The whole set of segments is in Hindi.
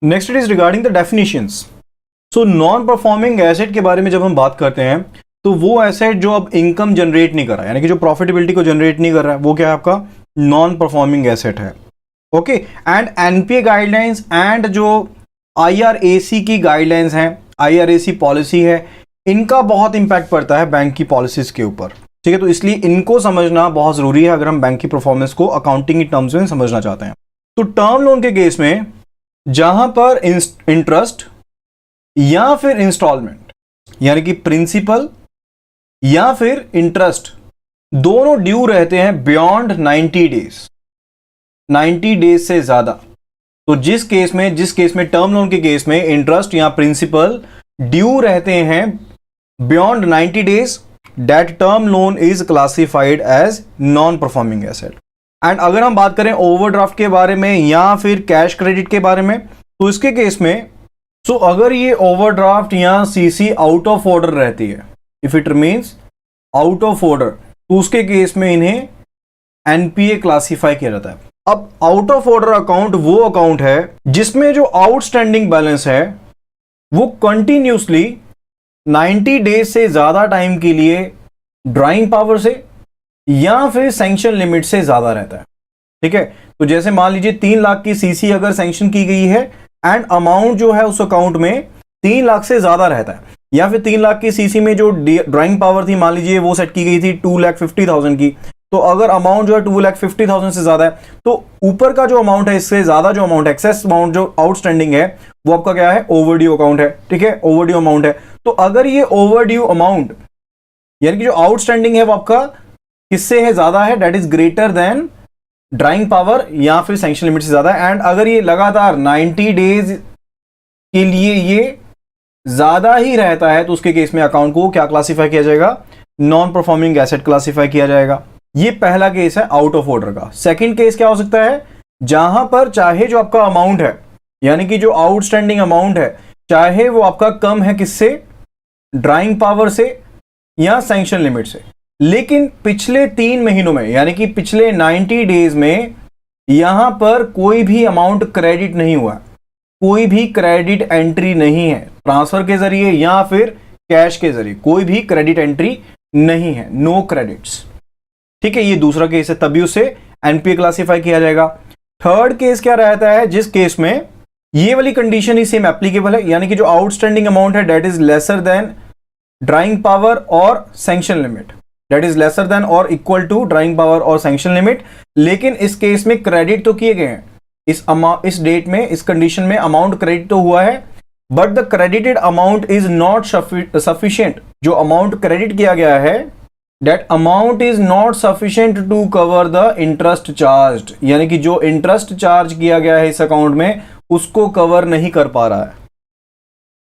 Next it is regarding the definitions. So non performing asset के बारे में जब हम बात करते हैं तो वो एसेट जो अब इनकम जनरेट नहीं कर रहा है, यानी कि जो प्रॉफिटेबिलिटी को जनरेट नहीं कर रहा है, वो क्या है आपका नॉन परफॉर्मिंग एसेट है। Okay, and NPA guidelines and जो आईआरएसी की गाइडलाइंस हैं, आईआरएसी पॉलिसी है, इनका बहुत इंपैक्ट पड़ता है बैंक की पॉलिसीज के ऊपर। ठीक है, तो इसलिए इनको समझना बहुत जरूरी है अगर हम बैंक की परफॉर्मेंस को अकाउंटिंग की टर्म्स में समझना चाहते हैं। तो टर्म लोन के केस में जहां पर इंटरेस्ट या फिर इंस्टॉलमेंट, यानी कि प्रिंसिपल या फिर इंटरेस्ट, दोनों ड्यू रहते हैं बियॉन्ड 90 डेज, 90 डेज से ज्यादा, तो जिस केस में टर्म लोन के केस में इंटरेस्ट या प्रिंसिपल ड्यू रहते हैं beyond 90 days, that term loan is classified as non performing asset. And अगर हम बात करें ओवरड्राफ्ट के बारे में या फिर कैश क्रेडिट के बारे में, तो इसके केस में अगर ये ओवरड्राफ्ट या सीसी आउट ऑफ ऑर्डर रहती है, if it remains out of order, तो उसके केस में इन्हें एनपीए क्लासिफाई किया जाता है। अब आउट ऑफ ऑर्डर अकाउंट वो अकाउंट है जिसमें जो आउटस्टैंडिंग बैलेंस है वो कंटिन्यूसली 90 डेज से ज्यादा टाइम के लिए ड्राइंग पावर से या फिर सैंक्शन लिमिट से ज्यादा रहता है। ठीक है, तो जैसे मान लीजिए 3 लाख की सीसी अगर सैंक्शन की गई है एंड अमाउंट जो है उस अकाउंट में 3 लाख से ज्यादा रहता है, या फिर 3 लाख की सीसी में जो ड्राइंग पावर थी मान लीजिए वो सेट की गई थी 2,50,000 की, तो अगर अमाउंट जो है 2,50,000 से ज्यादा है तो ऊपर का जो अमाउंट है, इससे ज्यादा जो अमाउंट एक्सेस अमाउंट जो आउटस्टैंडिंग है वो आपका क्या है, ओवरड्यू अकाउंट है। ठीक है, ओवरड्यू अमाउंट है। तो अगर ये ओवरड्यू अमाउंट यानी कि जो आउटस्टैंडिंग है वो आपका किससे है, ज्यादा है, that is greater than drawing power या फिर सैंक्शन लिमिट से ज्यादा है, एंड अगर ये लगातार 90 डेज के लिए ये ज्यादा ही रहता है, तो उसके केस में अकाउंट को क्या क्लासिफाई किया जाएगा, नॉन परफॉर्मिंग एसेट क्लासिफाई किया जाएगा। ये पहला केस है आउट ऑफ ऑर्डर का। सेकंड केस क्या हो सकता है, जहां पर चाहे जो आपका अमाउंट है, यानी कि जो आउटस्टैंडिंग अमाउंट है, चाहे वो आपका कम है किससे, ड्राइंग पावर से या सैंक्शन लिमिट से, लेकिन पिछले 3 महीनों में यानी कि पिछले 90 डेज में यहां पर कोई भी अमाउंट क्रेडिट नहीं हुआ, कोई भी क्रेडिट एंट्री नहीं है, ट्रांसफर के जरिए या फिर कैश के जरिए कोई भी क्रेडिट एंट्री नहीं है, नो क्रेडिट्स। ठीक है, ये दूसरा केस है, तभी उसे एनपीए क्लासिफाई किया जाएगा। थर्ड केस क्या रहता है, जिस केस में ये वाली कंडीशन ही सेम एप्लीकेबल है, यानी कि जो आउटस्टैंडिंग अमाउंट है that is lesser than drawing power और sanction limit, that is lesser than और इक्वल टू ड्राइंग पावर और सैंक्शन लिमिट, लेकिन इस केस में क्रेडिट तो किए गए हैं, इस डेट में, इस कंडीशन में अमाउंट क्रेडिट तो हुआ है, but the credited amount is not sufficient. जो अमाउंट क्रेडिट किया गया है that amount is not sufficient to cover the interest charge, यानी कि जो इंटरेस्ट चार्ज किया गया है इस अकाउंट में उसको कवर नहीं कर पा रहा है।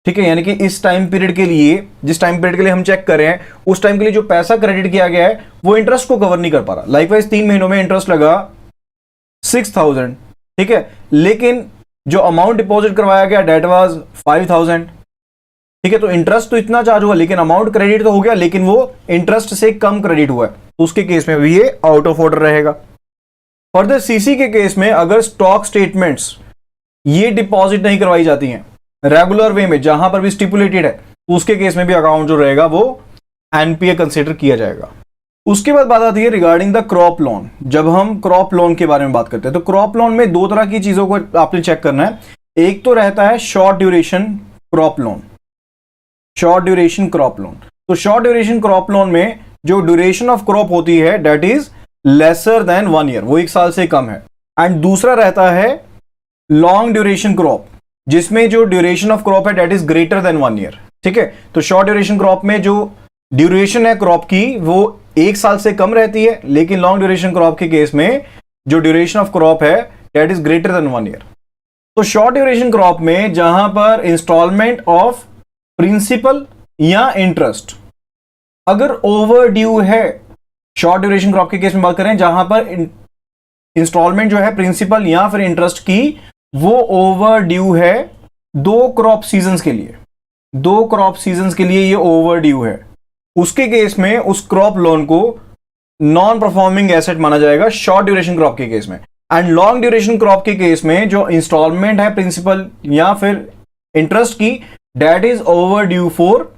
ठीक है, यानी कि इस टाइम पीरियड के लिए, जिस टाइम पीरियड के लिए हम चेक कर रहे हैं, उस टाइम के लिए जो पैसा क्रेडिट किया गया है वो इंटरेस्ट को कवर नहीं कर पा रहा। लाइकवाइज 3 महीनों में इंटरेस्ट लगा 6,000, ठीक है, लेकिन जो अमाउंट डिपॉजिट करवाया गया डेट वाज 5,000। ठीक है, तो इंटरेस्ट तो इतना चार्ज हुआ लेकिन अमाउंट क्रेडिट तो हो गया, लेकिन वो इंटरेस्ट से कम क्रेडिट हुआ है, तो उसके केस में भी ये आउट ऑफ ऑर्डर रहेगा। फर्दर सीसी के केस में अगर स्टॉक स्टेटमेंट्स ये डिपॉजिट नहीं करवाई जाती हैं रेगुलर वे में, जहां पर भी स्टिपुलेटेड है, तो उसके केस में भी अकाउंट जो रहेगा वो एनपीए कंसीडर किया जाएगा। उसके बाद बात आती है रिगार्डिंग द क्रॉप लोन। जब हम क्रॉप लोन के बारे में बात करते हैं तो क्रॉप लोन में 2 तरह की चीजों को आपने चेक करना है। एक तो रहता है short duration crop loan, short duration crop loan. तो शॉर्ट ड्यूरेशन क्रॉप लोन में जो ड्यूरेशन ऑफ क्रॉप होती है that is lesser then 1 year, वो 1 साल से कम है। एंड दूसरा रहता है लॉन्ग ड्यूरेशन क्रॉप, जिसमें जो ड्यूरेशन ऑफ क्रॉप है that is greater than 1 year. ठीक है, तो शॉर्ट ड्यूरेशन क्रॉप में जो ड्यूरेशन है क्रॉप की वो 1 साल से कम रहती है, लेकिन लॉन्ग ड्यूरेशन क्रॉप के केस में जो ड्यूरेशन ऑफ क्रॉप है that is greater than 1 year. तो शॉर्ट ड्यूरेशन क्रॉप में जहां पर इंस्टॉलमेंट ऑफ प्रिंसिपल या इंटरेस्ट अगर ओवर ड्यू है, शॉर्ट ड्यूरेशन क्रॉप के केस में बात करें जहां पर इंस्टॉलमेंट जो है प्रिंसिपल या फिर इंटरेस्ट की वो ओवर ड्यू है 2 क्रॉप सीजन्स के लिए, 2 क्रॉप सीजन्स के लिए ये ओवर ड्यू है, उसके केस में उस क्रॉप लोन को नॉन परफॉर्मिंग एसेट माना जाएगा शॉर्ट ड्यूरेशन क्रॉप के केस में। एंड लॉन्ग ड्यूरेशन क्रॉप के केस में जो इंस्टॉलमेंट है प्रिंसिपल या फिर इंटरेस्ट की, date is overdue for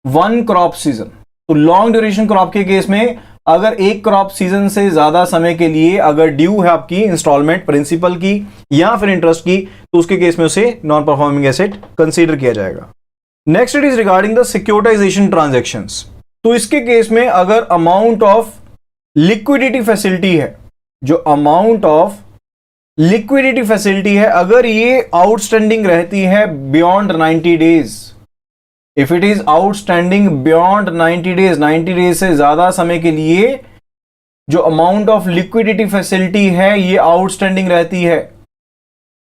1 crop season. तो लॉन्ग ड्यूरेशन क्रॉप के केस में अगर एक क्रॉप सीजन से ज्यादा समय के लिए अगर ड्यू है आपकी इंस्टॉलमेंट प्रिंसिपल की या फिर इंटरेस्ट की, तो उसके केस में उसे नॉन परफॉर्मिंग एसेट कंसीडर किया जाएगा। Next it is regarding the securitisation transactions. तो इसके केस में अगर अमाउंट ऑफ लिक्विडिटी फैसिलिटी है, जो अमाउंट ऑफ लिक्विडिटी फैसिलिटी है, अगर ये आउटस्टैंडिंग रहती है beyond 90 days, if it is outstanding beyond 90 days, 90 days से ज्यादा समय के लिए जो अमाउंट ऑफ लिक्विडिटी फैसिलिटी है ये आउटस्टैंडिंग रहती है,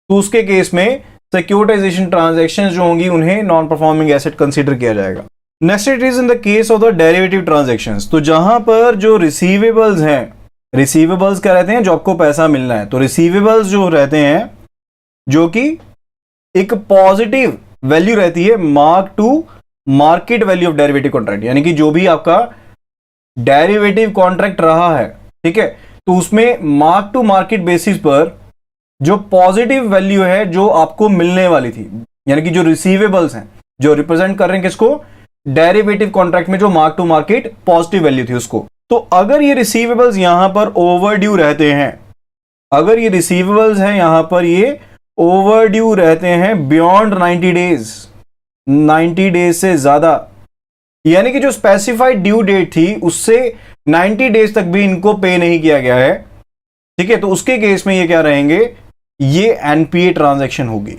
तो उसके केस में सिक्योरिटाइजेशन ट्रांजैक्शंस जो होंगी उन्हें नॉन परफॉर्मिंग एसेट कंसीडर किया जाएगा। Next it is in the case of the derivative transactions. तो जहां पर जो रिसीवेबल्स हैं, रिसीवेबल्स क्या रहते हैं, जो आपको पैसा मिलना है, तो रिसीवेबल्स जो रहते हैं जो कि एक पॉजिटिव वैल्यू रहती है mark to market value of derivative contract, यानी कि जो भी आपका डेरिवेटिव कॉन्ट्रैक्ट रहा है, ठीक है, तो उसमें मार्क टू मार्केट बेसिस पर जो पॉजिटिव वैल्यू है जो आपको मिलने वाली थी, यानी कि जो रिसीवेबल्स हैं जो रिप्रेजेंट कर रहे हैं किसको, डेरिवेटिव कॉन्ट्रैक्ट में जो mark to market positive value थी उसको। तो अगर ये रिसीवेबल्स यहां पर ओवरड्यू रहते हैं, अगर ये रिसीवेबल्स हैं यहां पर ये ओवरड्यू रहते हैं बियॉन्ड 90 डेज, 90 डेज से ज्यादा, यानी कि जो स्पेसिफाइड ड्यू डेट थी उससे 90 डेज तक भी इनको पे नहीं किया गया है, ठीक है, तो उसके केस में ये क्या रहेंगे, ये एनपीए ट्रांजैक्शन होगी।